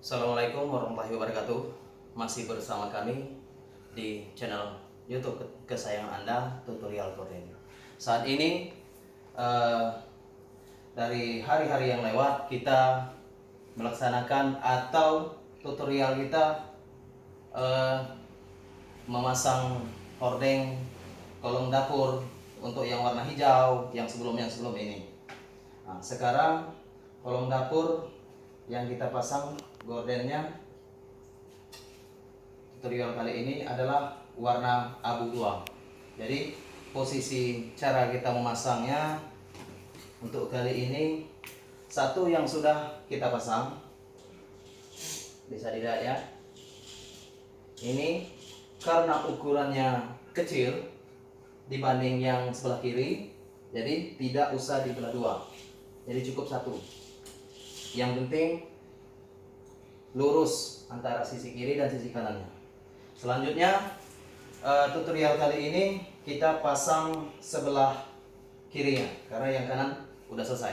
Assalamualaikum warahmatullahi wabarakatuh. Masih bersama kami di channel YouTube kesayangan Anda, Tutorial Gorden. Saat ini dari hari-hari yang lewat kita melaksanakan atau tutorial kita memasang hordeng kolong dapur untuk yang warna hijau yang sebelum ini. Nah, sekarang kolong dapur yang kita pasang gordennya tutorial kali ini adalah warna abu tua. Jadi posisi cara kita memasangnya untuk kali ini, satu yang sudah kita pasang bisa dilihat ya, ini karena ukurannya kecil dibanding yang sebelah kiri, jadi tidak usah dibelah dua, jadi cukup satu. Yang penting lurus antara sisi kiri dan sisi kanannya. Selanjutnya tutorial kali ini kita pasang sebelah kirinya karena yang kanan udah selesai.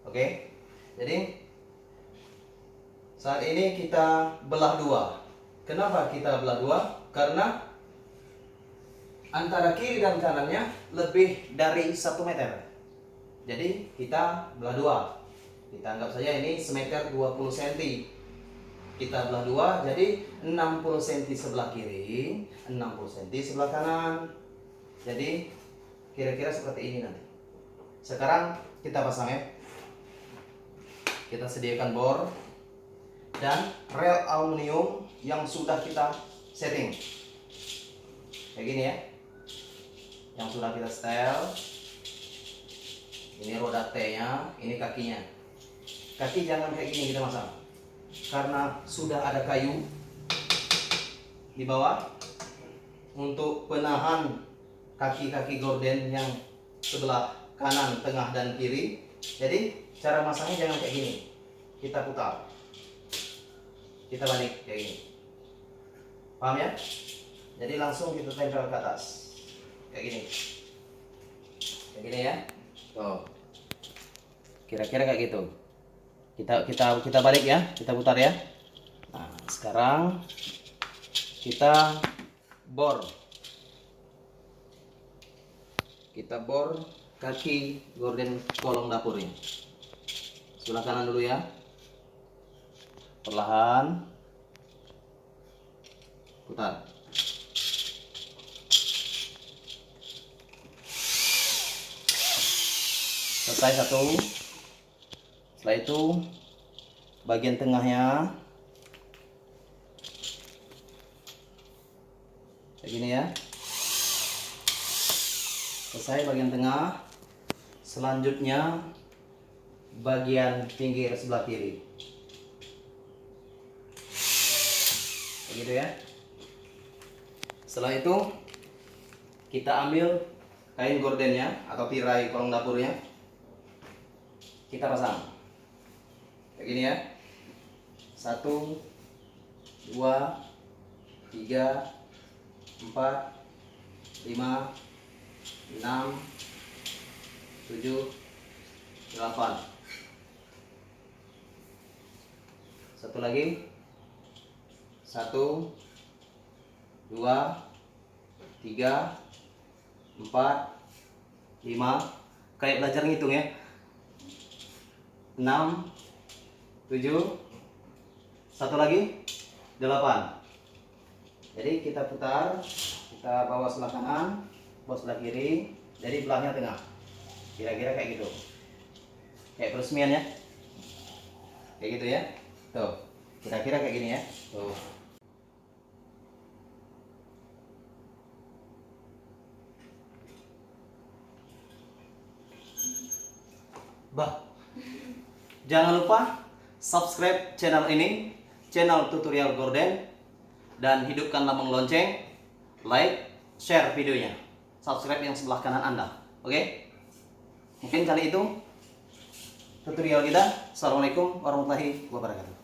Oke, jadi saat ini kita belah dua. Kenapa kita belah dua? Karena antara kiri dan kanannya lebih dari 1 meter. Jadi kita belah dua. Kita anggap saja ini semeter 20 cm. Kita belah dua, jadi 60 cm sebelah kiri, 60 cm sebelah kanan. Jadi kira-kira seperti ini nanti. Sekarang kita pasang ya. Kita sediakan bor dan rel aluminium yang sudah kita setting. Kayak gini ya. Yang sudah kita setel. Ini roda T-nya, ini kakinya. Kaki jangan kayak gini kita masang, karena sudah ada kayu di bawah untuk penahan kaki-kaki gorden yang sebelah kanan, tengah, dan kiri. Jadi cara masangnya jangan kayak gini, kita putar, kita balik kayak gini, paham ya? Jadi langsung kita tempel ke atas kayak gini ya. Tuh, kira-kira kayak gitu. Kita balik ya, kita putar ya. Nah, sekarang kita bor kaki gorden kolong dapurnya. Sebelah kanan dulu ya, perlahan putar. Selesai satu. Setelah itu bagian tengahnya kayak gini ya. Selesai bagian tengah. Selanjutnya bagian pinggir sebelah kiri. Kayak gitu ya. Setelah itu kita ambil kain gordennya atau tirai kolong dapurnya. Kita pasang. Kayak gini ya. 1 2 3 4 5 6 7 8. Satu lagi. 1 2 3 4 5. Kayak belajar ngitung ya. 6 7. Satu lagi 8. Jadi kita putar, kita bawa sebelah kanan, bawa sebelah kiri, jadi belahnya tengah. Kira-kira kayak gitu. Kayak peresmian ya. Kayak gitu ya. Tuh, kira-kira kayak gini ya. Tuh. Jangan lupa subscribe channel ini, channel Tutorial Gorden, dan hidupkan lambang lonceng, like, share videonya, subscribe yang sebelah kanan Anda. Oke? Mungkin kali itu tutorial kita. Assalamualaikum warahmatullahi wabarakatuh.